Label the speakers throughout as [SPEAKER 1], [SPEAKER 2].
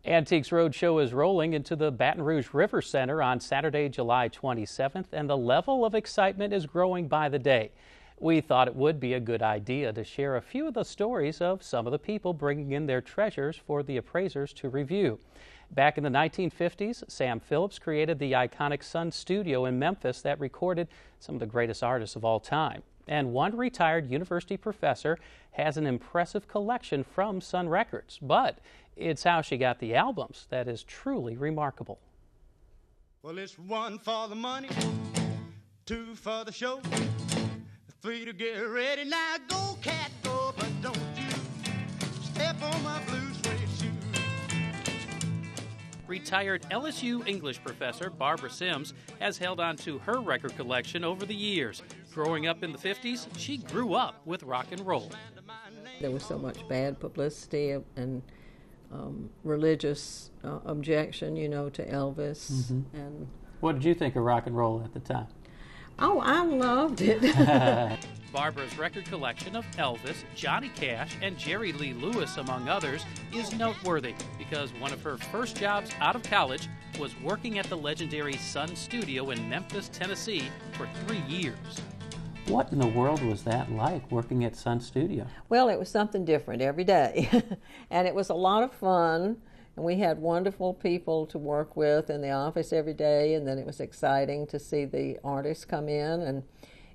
[SPEAKER 1] Antiques Roadshow is rolling into the Baton Rouge River Center on Saturday, July 27th, and the level of excitement is growing by the day. We thought it would be a good idea to share a few of the stories of some of the people bringing in their treasures for the appraisers to review. Back in the 1950s, Sam Phillips created the iconic Sun Studio in Memphis that recorded some of the greatest artists of all time. And one retired university professor has an impressive collection from Sun Records. But it's how she got the albums that is truly remarkable.
[SPEAKER 2] Well, it's 1 for the money, 2 for the show, 3 to get ready. Now go, cat, go, but don't you step on my blue suede shoe.
[SPEAKER 1] Retired LSU English professor Barbara Sims has held on to her record collection over the years. Growing up in the 50s, she grew up with rock and roll.
[SPEAKER 3] There was so much bad publicity and religious objection, to Elvis.
[SPEAKER 1] Mm-hmm.
[SPEAKER 3] And
[SPEAKER 1] what did you think of rock and roll at the time?
[SPEAKER 3] Oh, I loved it.
[SPEAKER 1] Barbara's record collection of Elvis, Johnny Cash, and Jerry Lee Lewis, among others, is noteworthy because one of her first jobs out of college was working at the legendary Sun Studio in Memphis, Tennessee for 3 years. What in the world was that like, working at Sun Studio?
[SPEAKER 3] Well, it was something different every day, and it was a lot of fun, and we had wonderful people to work with in the office every day, and then it was exciting to see the artists come in, and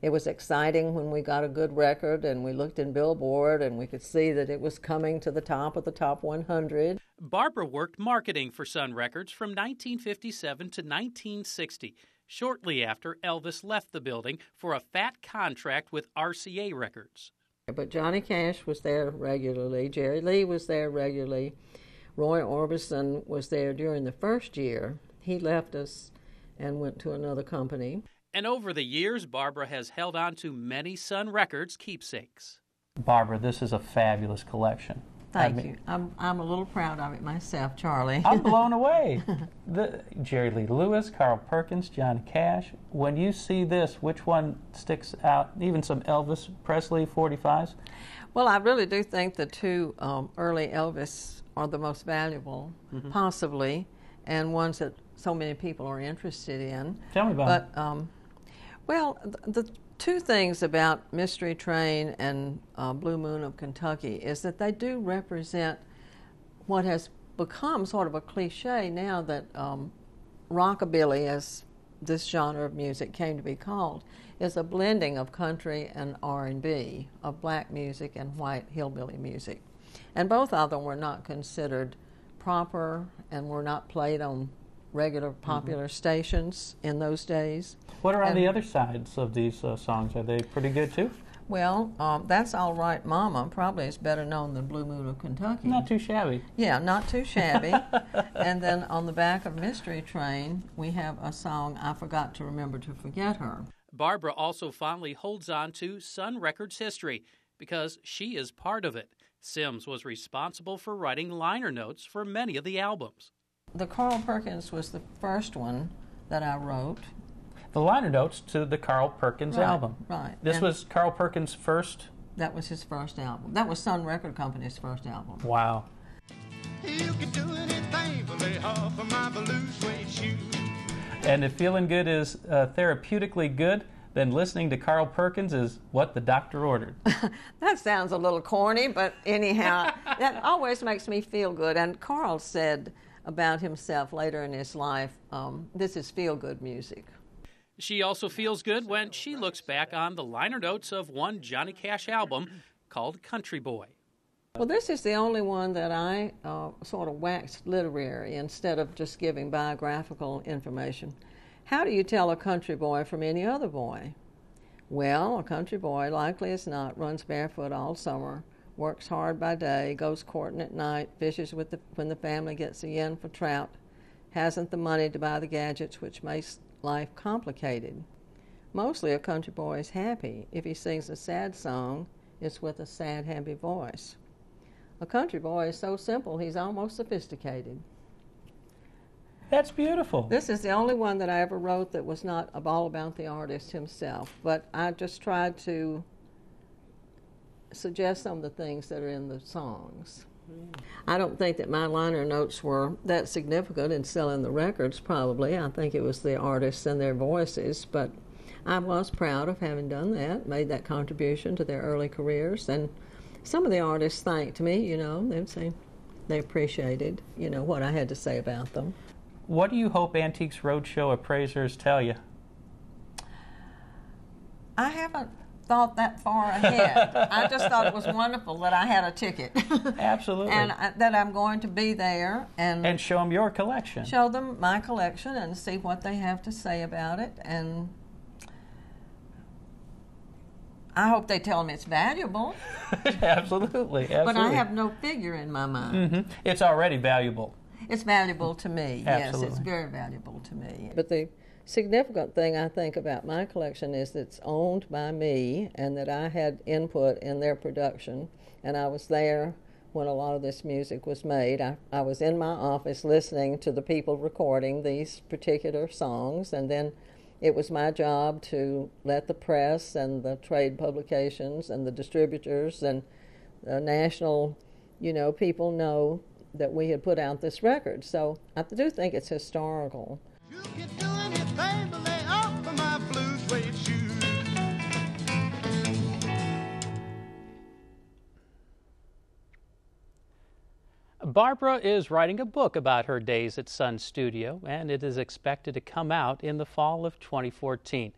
[SPEAKER 3] it was exciting when we got a good record and we looked in Billboard and we could see that it was coming to the top of the top 100.
[SPEAKER 1] Barbara worked marketing for Sun Records from 1957 to 1960. Shortly after, Elvis left the building for a fat contract with RCA Records.
[SPEAKER 3] But Johnny Cash was there regularly, Jerry Lee was there regularly, Roy Orbison was there during the first year. He left us and went to another company.
[SPEAKER 1] And over the years, Barbara has held on to many Sun Records keepsakes.
[SPEAKER 4] Barbara, this is a fabulous collection.
[SPEAKER 3] Thank you. I'm a little proud of it myself, Charlie.
[SPEAKER 4] I'm blown away. Jerry Lee Lewis, Carl Perkins, Johnny Cash. When you see this, which one sticks out? Even some Elvis Presley 45s?
[SPEAKER 3] Well, I really do think the two early Elvis are the most valuable, possibly, and ones that so many people are interested in.
[SPEAKER 4] Tell me about it.
[SPEAKER 3] Well, the two things about Mystery Train and Blue Moon of Kentucky is that they do represent what has become sort of a cliche now that rockabilly, as this genre of music came to be called, is a blending of country and R&B, of black music and white hillbilly music. And both of them were not considered proper and were not played on regular popular stations in those days.
[SPEAKER 4] What are on the other sides of these songs? Are they pretty good too?
[SPEAKER 3] Well, That's All Right Mama probably is better known than Blue Moon of Kentucky.
[SPEAKER 4] Not too shabby.
[SPEAKER 3] Yeah, not too shabby. And then on the back of Mystery Train, we have a song, I Forgot to Remember to Forget Her.
[SPEAKER 1] Barbara also fondly holds on to Sun Records history because she is part of it. Sims was responsible for writing liner notes for many of the albums.
[SPEAKER 3] The Carl Perkins was the first one that I wrote.
[SPEAKER 4] The liner notes to the Carl Perkins album.
[SPEAKER 3] Right.
[SPEAKER 4] This was Carl Perkins' first?
[SPEAKER 3] That was his first album. That was Sun Record Company's first album.
[SPEAKER 4] Wow.
[SPEAKER 2] You can do anything but lay off of my blue suede shoe.
[SPEAKER 4] And if feeling good is therapeutically good, then listening to Carl Perkins is what the doctor ordered.
[SPEAKER 3] That sounds a little corny, but anyhow, that always makes me feel good. And Carl said about himself later in his life, this is feel-good music.
[SPEAKER 1] She also feels good when she looks back on the liner notes of one Johnny Cash album called Country Boy.
[SPEAKER 3] Well, this is the only one that I sort of waxed literary instead of just giving biographical information. How do you tell a country boy from any other boy? Well, a country boy, likely as not, runs barefoot all summer, works hard by day, goes courting at night, fishes when the family gets a yen for trout, hasn't the money to buy the gadgets which makes life complicated. Mostly a country boy is happy. If he sings a sad song, it's with a sad, happy voice. A country boy is so simple, he's almost sophisticated.
[SPEAKER 4] That's beautiful.
[SPEAKER 3] This is the only one that I ever wrote that was not all about the artist himself, but I just tried to suggest some of the things that are in the songs. I don't think that my liner notes were that significant in selling the records, probably. I think it was the artists and their voices, but I was proud of having done that, made that contribution to their early careers. And some of the artists thanked me, you know, they'd say they appreciated, you know, what I had to say about them.
[SPEAKER 4] What do you hope Antiques Roadshow appraisers tell you?
[SPEAKER 3] I haven't thought that far ahead. I just thought it was wonderful that I had a ticket.
[SPEAKER 4] Absolutely.
[SPEAKER 3] And that I'm going to be there
[SPEAKER 4] and show them your collection.
[SPEAKER 3] Show them my collection and see what they have to say about it. And I hope they tell me it's valuable.
[SPEAKER 4] Absolutely.
[SPEAKER 3] But I have no figure in my mind.
[SPEAKER 4] Mm-hmm. It's already valuable.
[SPEAKER 3] It's valuable to me.
[SPEAKER 4] Absolutely.
[SPEAKER 3] Yes, it's very valuable to me. But the significant thing I think about my collection is that it's owned by me and that I had input in their production, and I was there when a lot of this music was made. I was in my office listening to the people recording these particular songs, and then it was my job to let the press and the trade publications and the distributors and the national, you know, people know that we had put out this record. So I do think it's historical.
[SPEAKER 2] You can do anything but lay off of my blue suede shoes.
[SPEAKER 1] Barbara is writing a book about her days at Sun Studio, and it is expected to come out in the fall of 2014.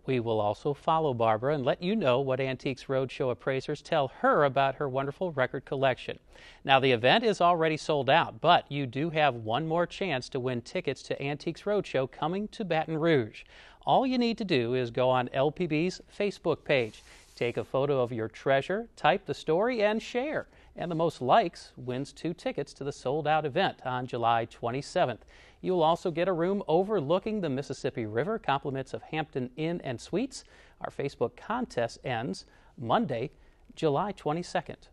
[SPEAKER 1] We will also follow Barbara and let you know what Antiques Roadshow appraisers tell her about her wonderful record collection. Now, the event is already sold out, but you do have one more chance to win tickets to Antiques Roadshow coming to Baton Rouge. All you need to do is go on LPB's Facebook page, take a photo of your treasure, type the story, and share. And the most likes wins 2 tickets to the sold-out event on July 27th. You'll also get a room overlooking the Mississippi River, compliments of Hampton Inn and Suites. Our Facebook contest ends Monday, July 22nd.